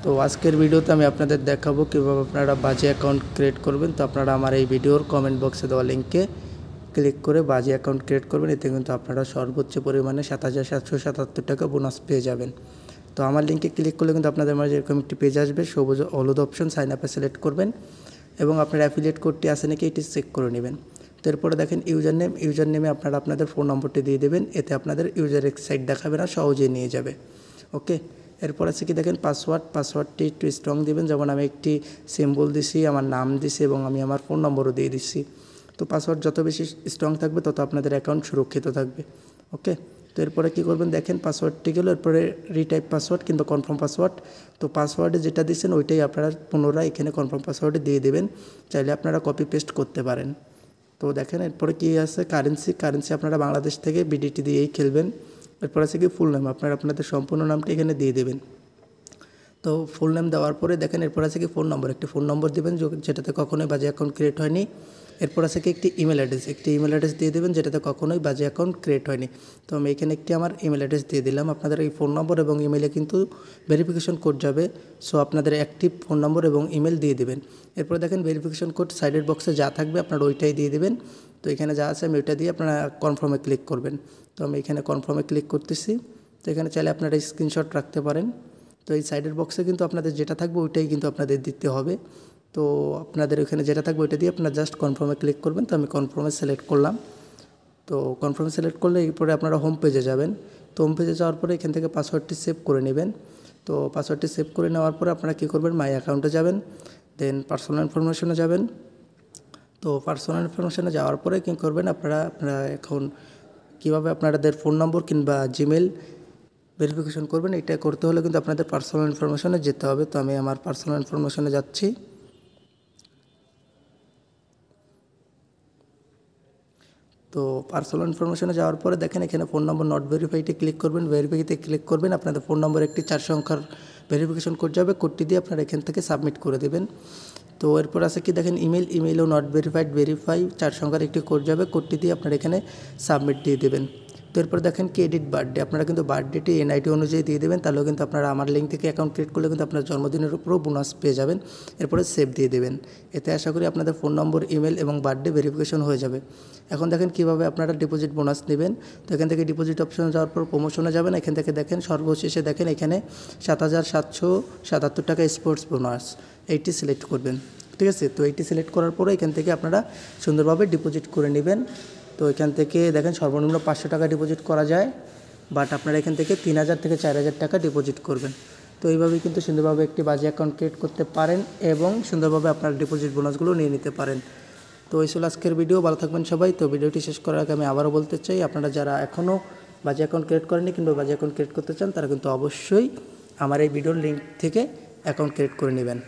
তো আজকের ভিডিওতে আমি আপনাদের দেখাবো কীভাবে আপনারা বাজি অ্যাকাউন্ট ক্রিয়েট করবেন। তো আপনারা আমার এই ভিডিওর কমেন্ট বক্সে দেওয়া লিঙ্কে ক্লিক করে বাজি অ্যাকাউন্ট ক্রিয়েট করবেন। এতে কিন্তু আপনারা সর্বোচ্চ পরিমাণে ৭৭৭৭ টাকা বোনাস পেয়ে যাবেন। তো আমার লিঙ্কে ক্লিক করলে কিন্তু আপনাদের মাঝে এরকম একটি পেজ আসবে, সবুজ হলুদ অপশন সাইন আপে সিলেক্ট করবেন এবং আপনার অ্যাফিলিয়েট কোডটি আছে নাকি এটি চেক করে নেবেন। তো এরপরে দেখেন ইউজার নেমে আপনারা আপনাদের ফোন নম্বরটি দিয়ে দেবেন। এতে আপনাদের ইউজার এক্সাইট দেখাবে না, সহজেই নিয়ে যাবে। ওকে, এরপর আছে কি দেখেন পাসওয়ার্ডটি একটু স্ট্রং দিবেন। যেমন আমি একটি সিম্বল দিছি, আমার নাম দিছি এবং আমি আমার ফোন নম্বরও দিয়ে দিচ্ছি। তো পাসওয়ার্ড যত বেশি স্ট্রং থাকবে তত আপনাদের অ্যাকাউন্ট সুরক্ষিত থাকবে। ওকে, তো এরপরে কী করবেন দেখেন পাসওয়ার্ডটি গেল, এরপরে রিটাইপ পাসওয়ার্ড কিংবা কনফার্ম পাসওয়ার্ড। তো পাসওয়ার্ডে যেটা দিচ্ছেন ওইটাই আপনারা পুনরায় এখানে কনফার্ম পাসওয়ার্ডে দিয়ে দেবেন, চাইলে আপনারা কপি পেস্ট করতে পারেন। তো দেখেন এরপরে কী আছে কারেন্সি আপনারা বাংলাদেশ থেকে বিডিটি দিয়েই খেলবেন। এরপর আছে কি ফুল নেম, আপনারা আপনাদের সম্পূর্ণ নামটি এখানে দিয়ে দেবেন। তো ফুল নেম দেওয়ার পরে দেখেন এরপর আছে কি ফোন নম্বর, একটি ফোন নম্বর দেবেন যেটাতে কখনোই বাজে অ্যাকাউন্ট ক্রিয়েট হয়নি। এরপর আছে কি একটি ইমেল অ্যাড্রেস দিয়ে দেবেন যেটাতে কখনোই বাজে অ্যাকাউন্ট ক্রিয়েট হয়নি। তো আমি এখানে একটি আমার ইমেল অ্যাড্রেস দিয়ে দিলাম। আপনাদের এই ফোন নম্বর এবং ইমেলে কিন্তু ভেরিফিকেশন কোড যাবে, সো আপনাদের অ্যাক্টিভ ফোন নম্বর এবং ইমেল দিয়ে দেবেন। এরপর দেখেন ভেরিফিকেশন কোড সাইডের বক্সে যা থাকবে আপনারা ওইটাই দিয়ে দেবেন। তো এখানে যা আছে আমি ওইটা দিয়ে আপনারা কনফার্মে ক্লিক করবেন। তো আমি এখানে কনফার্মে ক্লিক করতেছি। তো এখানে চাইলে আপনারা স্ক্রিনশট রাখতে পারেন। তো এই সাইডের বক্সে কিন্তু আপনাদের যেটা থাকবে ওইটাই কিন্তু আপনাদের দিতে হবে। তো আপনাদের ওখানে যেটা থাকবে ওইটা দিয়ে আপনারা জাস্ট কনফার্মে ক্লিক করবেন। তো আমি কনফার্মে সিলেক্ট করলাম। তো কনফার্মে সিলেক্ট করলে এরপরে আপনারা হোম পেজে যাবেন। তো হোম পেজে যাওয়ার পরে এখান থেকে পাসওয়ার্ডটি সেভ করে নেবেন। তো পাসওয়ার্ডটি সেভ করে নেওয়ার পরে আপনারা কী করবেন, মাই অ্যাকাউন্টে যাবেন, দেন পার্সোনাল ইনফরমেশনে যাবেন। তো পার্সোনাল ইনফরমেশনে যাওয়ার পরে কী করবেন আপনারা এখন কীভাবে আপনাদের ফোন নম্বর কিংবা জিমেল ভেরিফিকেশন করবেন, এটা করতে হলে কিন্তু আপনাদের পার্সোনাল ইনফরমেশনে যেতে হবে। তো আমি আমার পার্সোনাল ইনফরমেশনে যাচ্ছি। তো পার্সোনাল ইনফরমেশনে যাওয়ার পরে দেখেন এখানে ফোন নম্বর নট ভেরিফাইডে ক্লিক করবেন, ভেরিফাইতে ক্লিক করবেন। আপনাদের ফোন নম্বর একটি 4 সংখ্যার ভেরিফিকেশন কোড যাবে, কোডটি দিয়ে আপনারা এখান থেকে সাবমিট করে দেবেন। তো এরপর আছে কি দেখেন ইমেলও নট ভেরিফাই 4 সংখ্যার একটি কোড যাবে, কোডটি দিয়ে আপনারা এখানে সাবমিট দিয়ে দেবেন। তো এরপর দেখেন কি এডিট বার্থডে, আপনারা কিন্তু বার্থডেটি এনআইডি অনুযায়ী দিয়ে দেবেন, তাহলেও কিন্তু আপনারা আমার লিঙ্ক থেকে অ্যাকাউন্ট ক্রিয়েট করলে কিন্তু আপনার জন্মদিনের উপরেও বোনাস পেয়ে যাবেন। এরপরে সেভ দিয়ে দেবেন। এতে আশা করি আপনাদের ফোন নম্বর, ইমেল এবং বার্থডে ভেরিফিকেশন হয়ে যাবে। এখন দেখেন কীভাবে আপনারা ডিপোজিট বোনাস নেবেন। তো এখান থেকে ডিপোজিট অপশনে যাওয়ার পর প্রমোশনে যাবেন। এখান থেকে দেখেন সর্বশেষে দেখেন এখানে ৭৭৭৭ টাকা স্পোর্টস বোনাস, এইটি সিলেক্ট করবেন। ঠিক আছে, তো এইটি সিলেক্ট করার পরে এখান থেকে আপনারা সুন্দরভাবে ডিপোজিট করে নেবেন। তো এখান থেকে দেখেন সর্বনিম্ন 500 টাকা ডিপোজিট করা যায়, বাট আপনারা এখান থেকে 3000 থেকে 4000 টাকা ডিপোজিট করবেন। তো এইভাবেই কিন্তু সুন্দরভাবে একটি বাজি অ্যাকাউন্ট ক্রিয়েট করতে পারেন এবং সুন্দরভাবে আপনার ডিপোজিট বোনাসগুলো নিয়ে নিতে পারেন। তো এই ছিল আজকের ভিডিও, ভালো থাকবেন সবাই। তো ভিডিওটি শেষ করার আগে আমি আবারও বলতে চাই, আপনারা যারা এখনও বাজি অ্যাকাউন্ট ক্রিয়েট করেননি কিংবা বাজি অ্যাকাউন্ট ক্রিয়েট করতে চান তারা কিন্তু অবশ্যই আমার এই ভিডিওর লিঙ্ক থেকে অ্যাকাউন্ট ক্রিয়েট করে নেবেন।